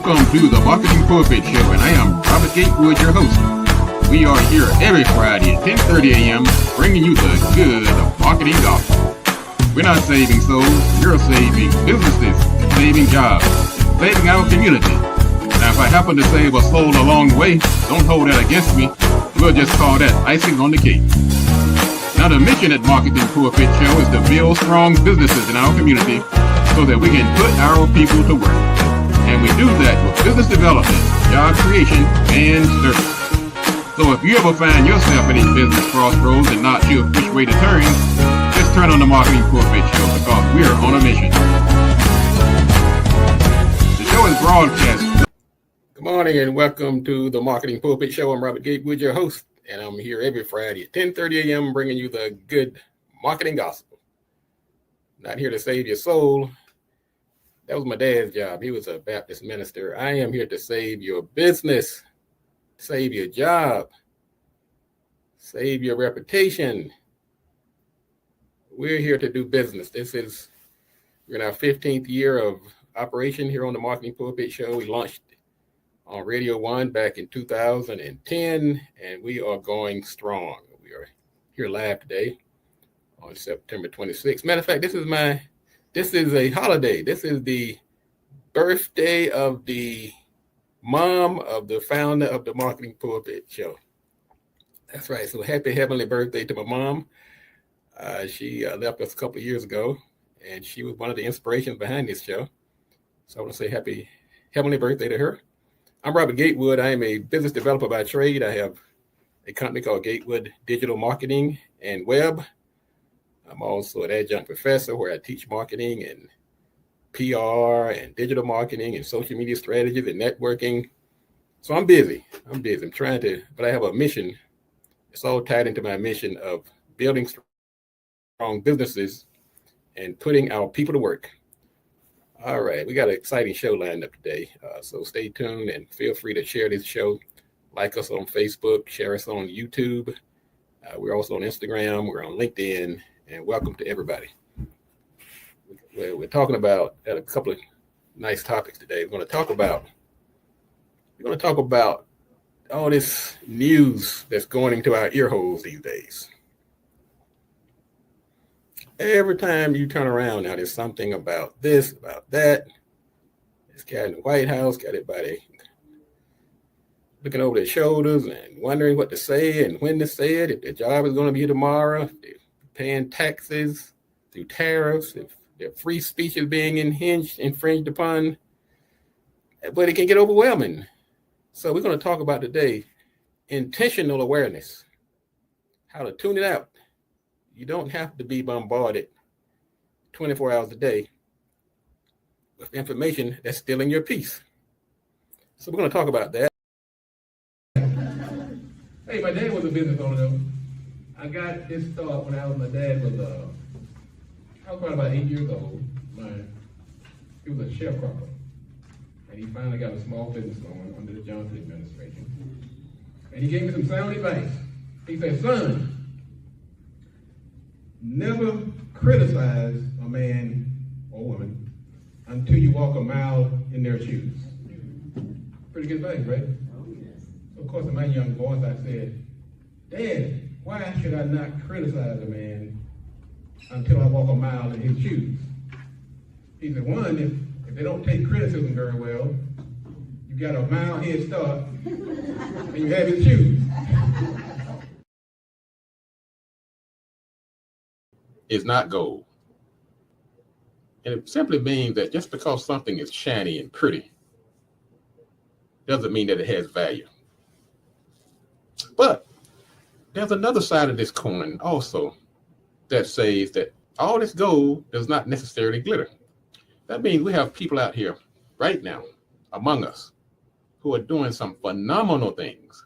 Welcome to the Marketing Pulpit Show, and I am Robert Gatewood, your host. We are here every Friday at 10:30 a.m. bringing you the good of marketing gospel. We're not saving souls, we're saving businesses, saving jobs, saving our community. Now, if I happen to save a soul along the way, don't hold that against me. We'll just call that icing on the cake. Now, the mission at Marketing Pulpit Show is to build strong businesses in our community so that we can put our people to work. And we do that with business development, job creation, and service. So if you ever find yourself in a business crossroads and not sure which way to turn, just turn on the Marketing Pulpit Show because we're on a mission. The show is broadcast. Good morning and welcome to the Marketing Pulpit Show. I'm Robert Gatewood, your host, and I'm here every Friday at 10:30 a.m. bringing you the good marketing gospel. Not here to save your soul. That was my dad's job. He was a Baptist minister. I am here to save your business, save your job, save your reputation. We're here to do business. We're in our 15th year of operation here on the Marketing Pulpit Show. We launched on Radio 1 back in 2010, and we are going strong. We are here live today on September 26th. Matter of fact, this is a holiday. This is the birthday of the mom of the founder of the Marketing Pulpit Show. That's right. So happy heavenly birthday to my mom. She left us a couple of years ago, and she was one of the inspirations behind this show. So I want to say happy heavenly birthday to her. I'm Robert Gatewood. I am a business developer by trade. I have a company called Gatewood Digital Marketing and Web. I'm also an adjunct professor where I teach marketing and PR and digital marketing and social media strategies and networking. So I'm busy. I'm trying to, but I have a mission. It's all tied into my mission of building strong businesses and putting our people to work. All right, we got an exciting show lined up today. So stay tuned and feel free to share this show. Like us on Facebook, share us on YouTube. We're also on Instagram. We're on LinkedIn. And welcome to everybody. We're talking about a couple of nice topics today. We're going to talk about all this news that's going into our ear holes these days. Every time you turn around now, there's something about this, about that. This guy in the White House got everybody looking over their shoulders and wondering what to say and when to say it, if their job is going to be here tomorrow, paying taxes through tariffs, if their free speech is being infringed upon, but it can get overwhelming. So we're going to talk about today intentional awareness, how to tune it out. You don't have to be bombarded 24 hours a day with information that's stealing your peace. So we're going to talk about that. Hey, my dad was a business owner though. I got this thought when my dad was, I was probably about 8 years old. He was a sharecropper. And he finally got a small business going under the Johnson administration. And he gave me some sound advice. He said, son, never criticize a man or woman until you walk a mile in their shoes. Pretty good advice, right? Oh, yes. So of course, in my young voice, I said, Dad, why should I not criticize a man until I walk a mile in his shoes? He said, one, if they don't take criticism very well, you got a mile head start and you have his shoes. It's not gold. And it simply means that just because something is shiny and pretty doesn't mean that it has value. But there's another side of this coin also that says that all this gold does not necessarily glitter. That means we have people out here right now among us who are doing some phenomenal things,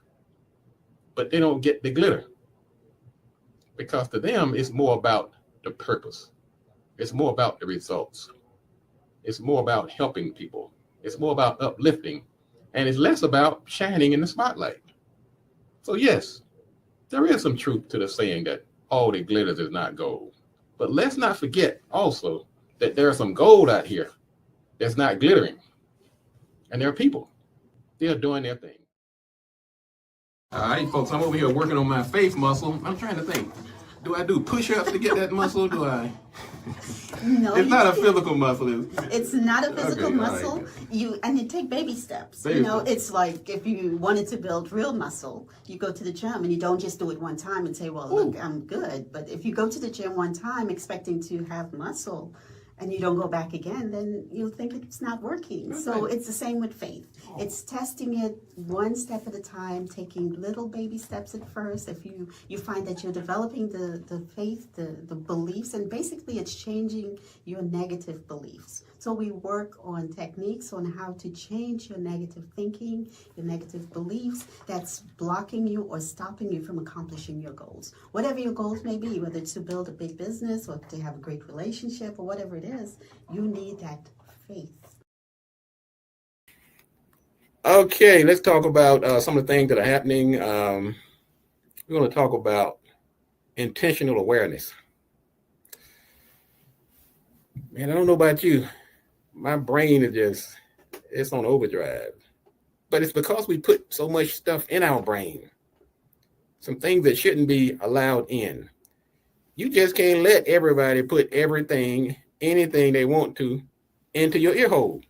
but they don't get the glitter because to them it's more about the purpose. It's more about the results. It's more about helping people. It's more about uplifting, and it's less about shining in the spotlight. So yes, there is some truth to the saying that all that glitters is not gold. But let's not forget also that there's some gold out here that's not glittering. And there are people, they're doing their thing. All right, folks, I'm over here working on my face muscle. I'm trying to think. Do I do push-ups to get that muscle? Do I? No, it's not a physical muscle. It's not a physical muscle. Right. You take baby steps. It's like if you wanted to build real muscle, you go to the gym and you don't just do it one time and say, well, look, I'm good. But if you go to the gym one time expecting to have muscle and you don't go back again, then you'll think it's not working. Okay. So it's the same with faith. It's testing it one step at a time, taking little baby steps at first. If you find that you're developing the faith, the beliefs, and basically it's changing your negative beliefs. So we work on techniques on how to change your negative thinking, your negative beliefs that's blocking you or stopping you from accomplishing your goals. Whatever your goals may be, whether it's to build a big business or to have a great relationship or whatever it is, you need that faith. Okay, let's talk about some of the things that are happening. We're going to talk about intentional awareness. Man, I don't know about you. My brain is it's on overdrive. But it's because we put so much stuff in our brain. Some things that shouldn't be allowed in. You just can't let everybody put anything they want to, into your ear hole.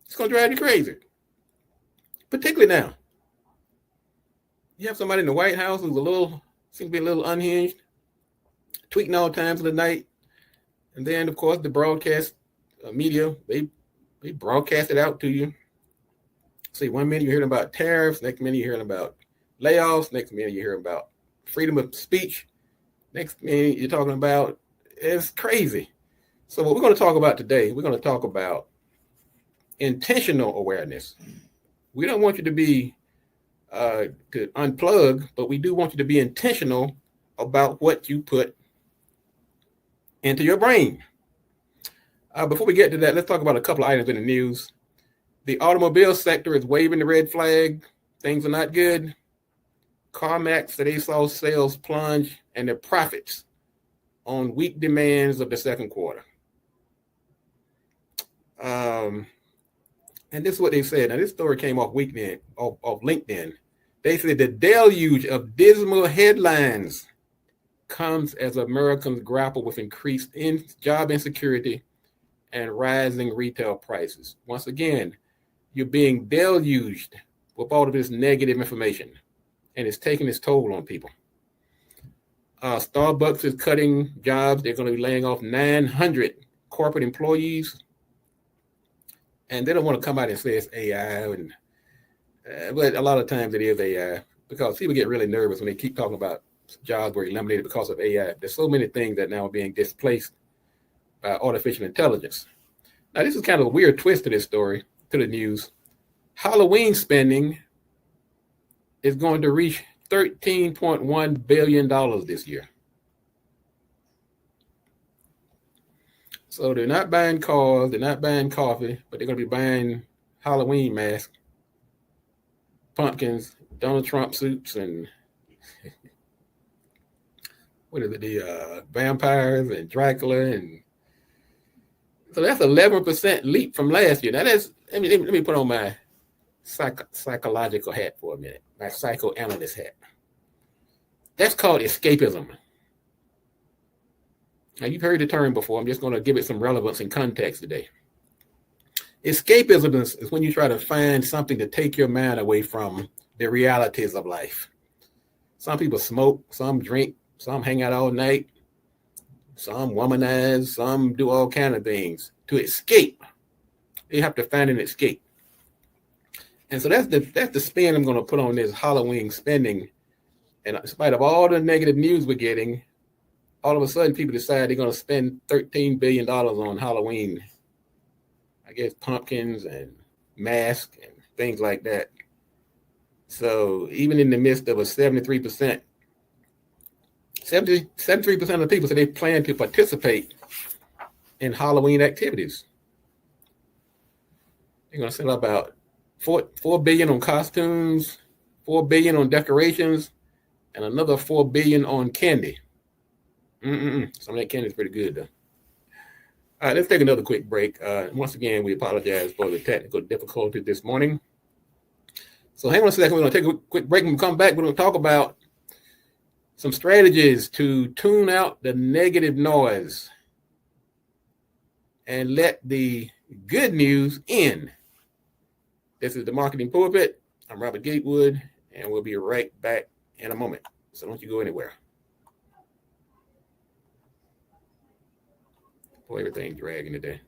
It's going to drive you crazy. Particularly now. You have somebody in the White House who's seems to be a little unhinged, tweeting all times of the night. And then, of course, the broadcast media, they broadcast it out to you. See, one minute you're hearing about tariffs, next minute you're hearing about layoffs, next minute you're hearing about freedom of speech, next minute you're talking about, it's crazy. So what we're going to talk about today, we're going to talk about intentional awareness. We don't want you to be to unplug, but we do want you to be intentional about what you put into your brain. Before we get to that, let's talk about a couple of items in the news. The automobile sector is waving the red flag. Things are not good. CarMax said they saw sales plunge and their profits on weak demands of the second quarter. And this is what they said. Now, this story came off LinkedIn. They said the deluge of dismal headlines comes as Americans grapple with increased job insecurity and rising retail prices. Once again, you're being deluged with all of this negative information, and it's taking its toll on people. Starbucks is cutting jobs. They're going to be laying off 900 corporate employees. And they don't want to come out and say it's AI, but a lot of times it is AI, because people get really nervous when they keep talking about jobs were eliminated because of AI. There's so many things that now are being displaced by artificial intelligence. Now, this is kind of a weird twist to this story, to the news. Halloween spending is going to reach $13.1 billion this year. So they're not buying cars, they're not buying coffee, but they're going to be buying Halloween masks, pumpkins, Donald Trump suits, and the vampires and Dracula. And so that's 11% leap from last year. Now let me put on my psychological hat for a minute, my psychoanalyst hat. That's called escapism. Now, you've heard the term before. I'm just going to give it some relevance and context today. Escapism is when you try to find something to take your mind away from the realities of life. Some people smoke, some drink, some hang out all night, some womanize, some do all kinds of things to escape. You have to find an escape. And so that's the spin I'm going to put on this Halloween spending. And in spite of all the negative news we're getting, all of a sudden people decide they're going to spend $13 billion on Halloween. I guess pumpkins and masks and things like that. So even in the midst of a 73% of the people say they plan to participate in Halloween activities. They're going to spend about $4 billion on costumes, $4 billion on decorations, and another $4 billion on candy. Some of that candy is pretty good, though. All right, let's take another quick break. Once again, we apologize for the technical difficulty this morning. So hang on a second. We're going to take a quick break. When we come back, we're going to talk about some strategies to tune out the negative noise and let the good news in. This is the Marketing Pulpit. I'm Robert Gatewood, and we'll be right back in a moment. So don't you go anywhere. Boy, everything's dragging today.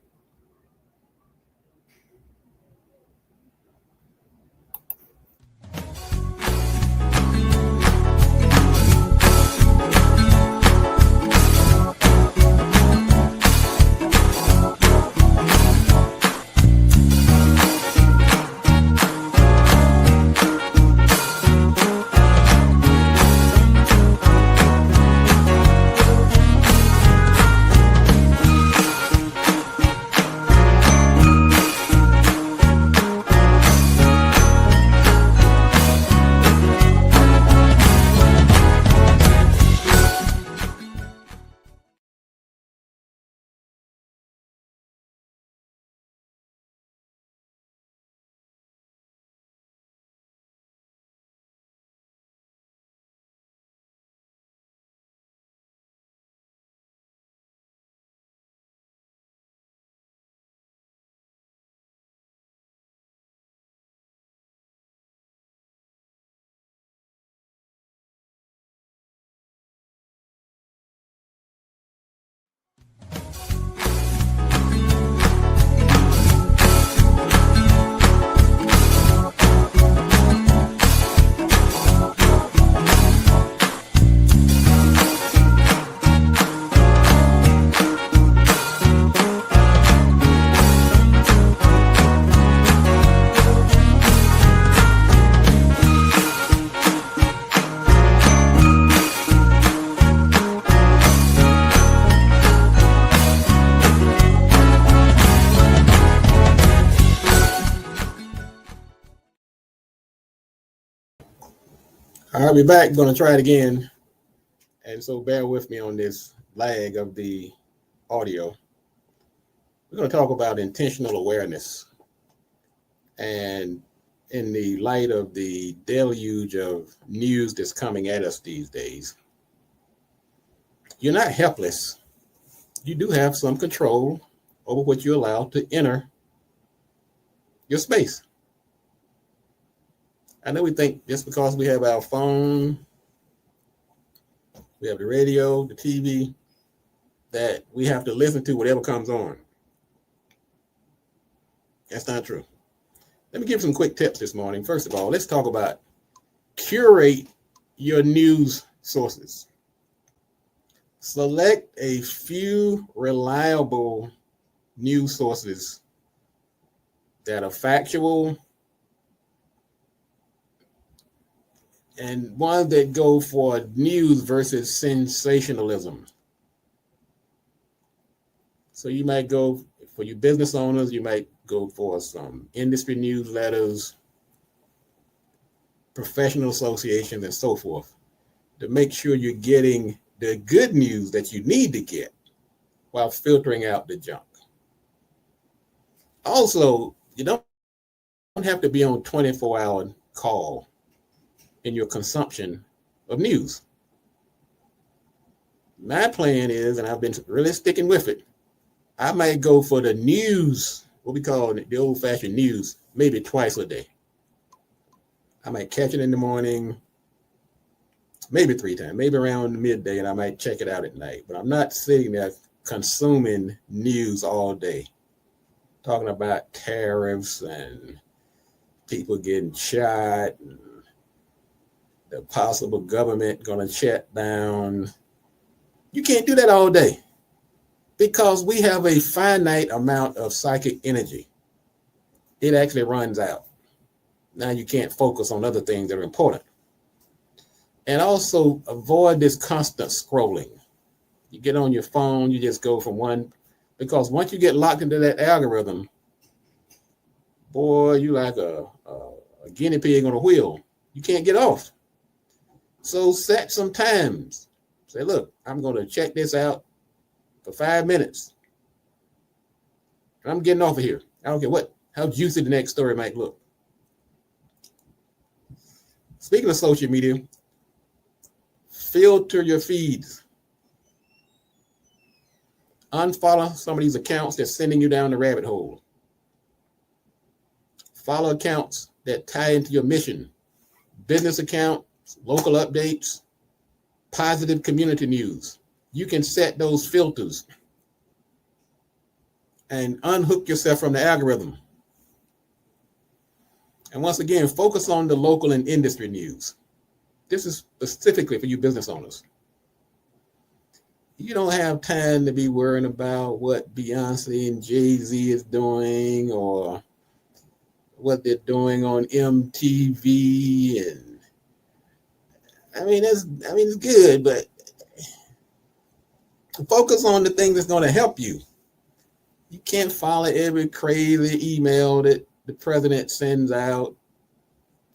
All right, we're back. Going to try it again. And so bear with me on this lag of the audio. We're going to talk about intentional awareness. And in the light of the deluge of news that's coming at us these days, you're not helpless. You do have some control over what you allow to enter your space. I know we think just because we have our phone, we have the radio, the TV, that we have to listen to whatever comes on. That's not true. Let me give some quick tips this morning. First of all, let's talk about curate your news sources. Select a few reliable news sources that are factual and ones that go for news versus sensationalism. So you might go, for you business owners, you might go for some industry newsletters, professional associations, and so forth, to make sure you're getting the good news that you need to get while filtering out the junk. Also, you don't have to be on 24-hour call in your consumption of news. My plan is, and I've been really sticking with it, I might go for the news, what we call the old-fashioned news, maybe twice a day. I might catch it in the morning, maybe 3 times, maybe around midday, and I might check it out at night. But I'm not sitting there consuming news all day, talking about tariffs and people getting shot, and the possible government going to shut down. You can't do that all day because we have a finite amount of psychic energy. It actually runs out. Now you can't focus on other things that are important. And also avoid this constant scrolling. You get on your phone, you just go from one, because once you get locked into that algorithm, boy, you like a guinea pig on a wheel. You can't get off. So set some times. Say, look, I'm going to check this out for 5 minutes. I'm getting off of here. I don't care how juicy the next story might look. Speaking of social media, filter your feeds. Unfollow some of these accounts that's sending you down the rabbit hole. Follow accounts that tie into your mission. Business accounts, local updates, positive community news. You can set those filters and unhook yourself from the algorithm. And once again, focus on the local and industry news. This is specifically for you business owners. You don't have time to be worrying about what Beyonce and Jay-Z is doing or what they're doing on MTV. And it's good, but focus on the thing that's going to help you. You can't follow every crazy email that the president sends out.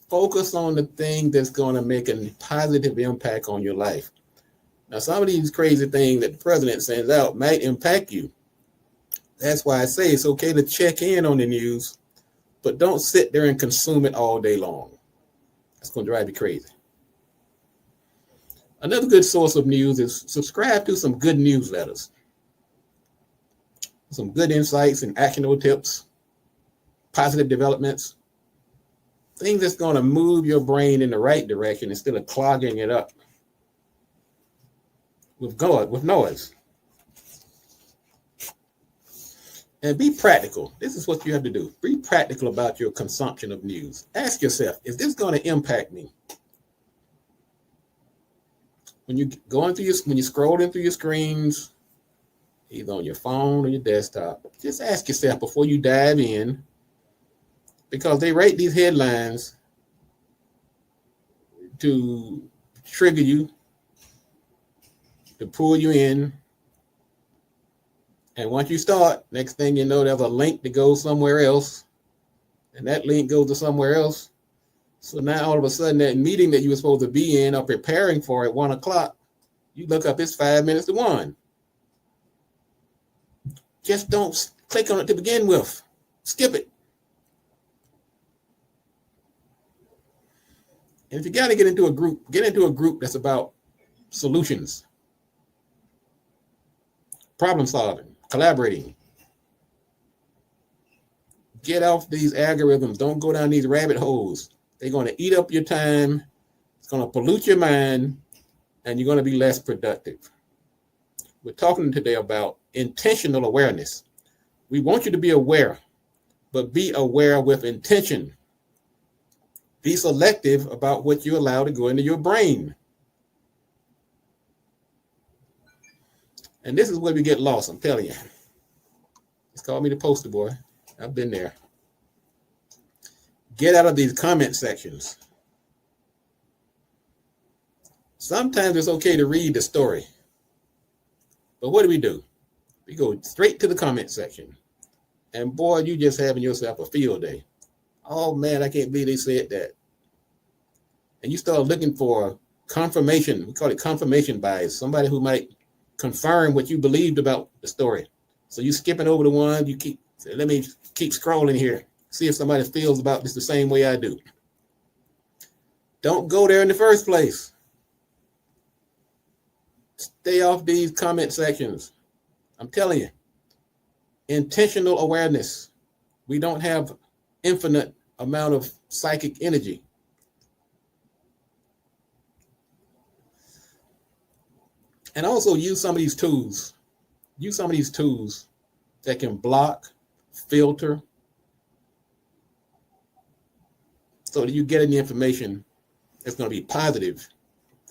Focus on the thing that's going to make a positive impact on your life. Now, some of these crazy things that the president sends out might impact you. That's why I say it's okay to check in on the news, but don't sit there and consume it all day long. That's going to drive you crazy. Another good source of news is subscribe to some good newsletters. Some good insights and actionable tips, positive developments, things that's going to move your brain in the right direction instead of clogging it up with noise. And be practical. This is what you have to do. Be practical about your consumption of news. Ask yourself, is this going to impact me? When you're scrolling through your screens, either on your phone or your desktop, just ask yourself before you dive in, because they write these headlines to trigger you, to pull you in. And once you start, next thing you know, there's a link that goes somewhere else, and that link goes to somewhere else. So now all of a sudden that meeting that you were supposed to be in or preparing for at 1:00, you look up, it's 5 minutes to 1. Just don't click on it to begin with. Skip it. And if you got to get into a group that's about solutions, problem solving, collaborating. Get off these algorithms. Don't go down these rabbit holes. They're going to eat up your time. It's going to pollute your mind, and you're going to be less productive. We're talking today about intentional awareness. We want you to be aware, but be aware with intention. Be selective about what you allow to go into your brain. And this is where we get lost, I'm telling you. It's called me the poster boy. I've been there. Get out of these comment sections. Sometimes it's okay to read the story. But what do? We go straight to the comment section. And boy, you just having yourself a field day. Oh man, I can't believe they said that. And you start looking for confirmation. We call it confirmation bias. Somebody who might confirm what you believed about the story. So you skipping over the one, let me keep scrolling here. See if somebody feels about this the same way I do. Don't go there in the first place. Stay off these comment sections. I'm telling you. Intentional awareness. We don't have infinite amount of psychic energy. And also use some of these tools. Use some of these tools that can block, filter, so that you get the information that's going to be positive,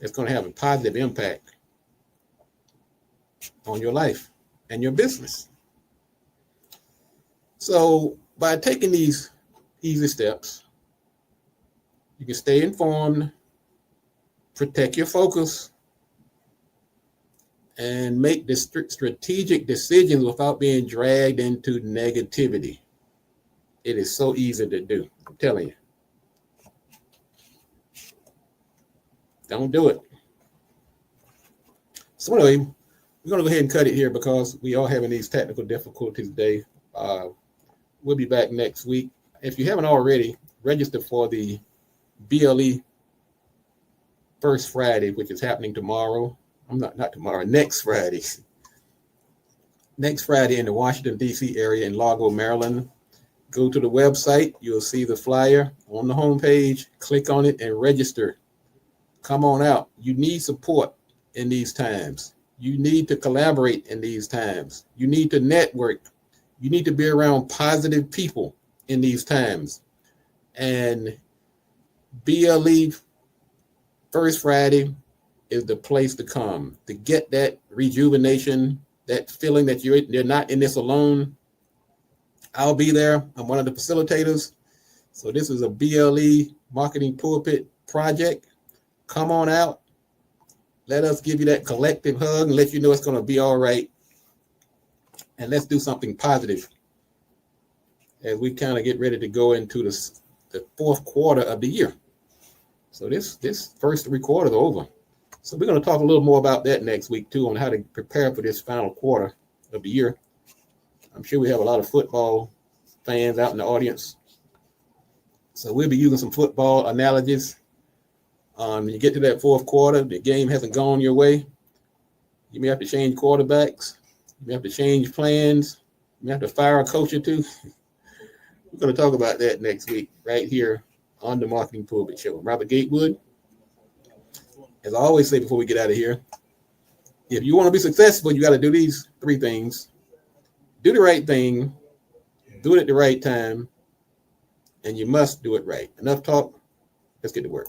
that's going to have a positive impact on your life and your business. So by taking these easy steps, you can stay informed, protect your focus, and make the strategic decisions without being dragged into negativity. It is so easy to do. I'm telling you. Don't do it. So anyway, we're going to go ahead and cut it here because we are having these technical difficulties today. Uh, we'll be back next week. If you haven't already, register for the BLE First Friday, which is happening tomorrow. Not tomorrow, next Friday. Next Friday in the Washington, D.C. area in Largo, Maryland. Go to the website. You'll see the flyer on the homepage. Click on it and register. Come on out. You need support in these times. You need to collaborate in these times. You need to network. You need to be around positive people in these times. And BLE First Friday is the place to come to get that rejuvenation, that feeling that you're not in this alone. I'll be there. I'm one of the facilitators. So this is a BLE Marketing Pulpit project. Come on out. Let us give you that collective hug and let you know it's going to be all right. And let's do something positive as we kind of get ready to go into the fourth quarter of the year. So this first 3 quarters are over. So we're going to talk a little more about that next week too, on how to prepare for this final quarter of the year. I'm sure we have a lot of football fans out in the audience. So we'll be using some football analogies. When you get to that fourth quarter, the game hasn't gone your way. You may have to change quarterbacks. You may have to change plans. You may have to fire a coach or two. We're going to talk about that next week right here on the Marketing Pulpit Show. Robert Gatewood. As I always say before we get out of here, if you want to be successful, you got to do these 3 things. Do the right thing, do it at the right time, and you must do it right. Enough talk. Let's get to work.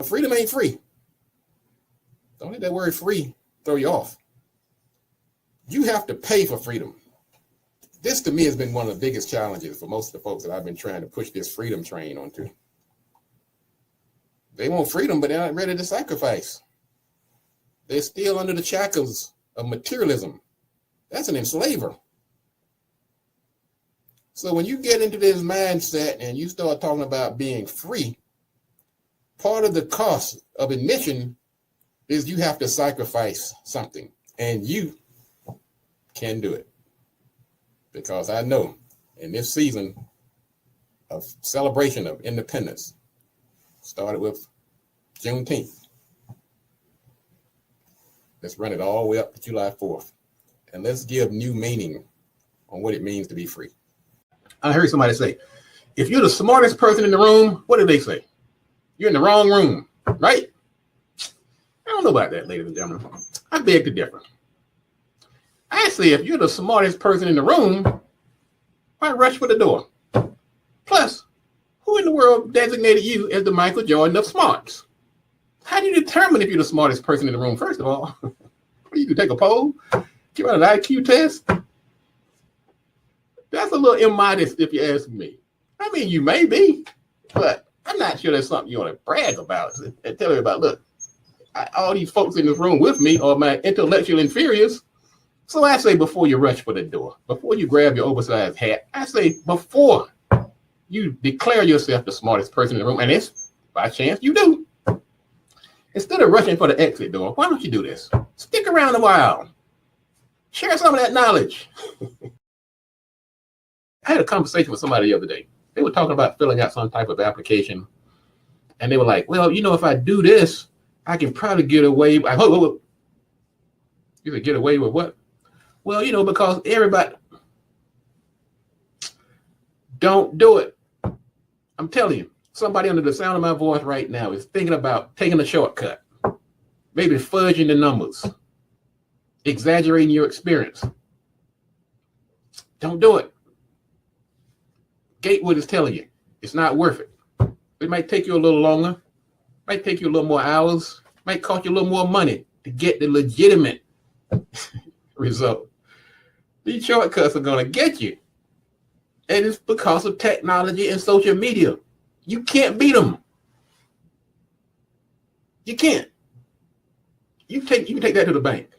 Freedom ain't free. Don't let that word free throw you off. You have to pay for freedom. This to me has been one of the biggest challenges for most of the folks that I've been trying to push this freedom train onto. They want freedom, but they're not ready to sacrifice. They're still under the shackles of materialism. That's an enslaver. So when you get into this mindset and you start talking about being free, part of the cost of admission is you have to sacrifice something, and you can do it. Because I know in this season of celebration of independence, started with Juneteenth. Let's run it all the way up to July 4th. And let's give new meaning on what it means to be free. I heard somebody say, if you're the smartest person in the room, what do they say? You're in the wrong room, right? I don't know about that, ladies and gentlemen. I beg to differ. I say if you're the smartest person in the room, why rush for the door? Plus, who in the world designated you as the Michael Jordan of smarts? How do you determine if you're the smartest person in the room, first of all? What do you do, take a poll? Give out an IQ test? That's a little immodest if you ask me. I mean, you may be, but I'm not sure that's something you want to brag about and tell everybody, look, all these folks in this room with me are my intellectual inferiors. So I say before you rush for the door, before you grab your oversized hat, I say before you declare yourself the smartest person in the room, and it's by chance you do, instead of rushing for the exit door, why don't you do this? Stick around a while. Share some of that knowledge. I had a conversation with somebody the other day. They were talking about filling out some type of application. And they were like, well, if I do this, I can probably get away. You could get away with what? Well, because everybody don't do it. I'm telling you, somebody under the sound of my voice right now is thinking about taking a shortcut, maybe fudging the numbers. exaggerating your experience. Don't do it. Gatewood is telling you it's not worth it. It might take you a little longer, might take you a little more hours, might cost you a little more money to get the legitimate result. These shortcuts are going to get you. And it's because of technology and social media. You can't beat them. You can't. You can take that to the bank.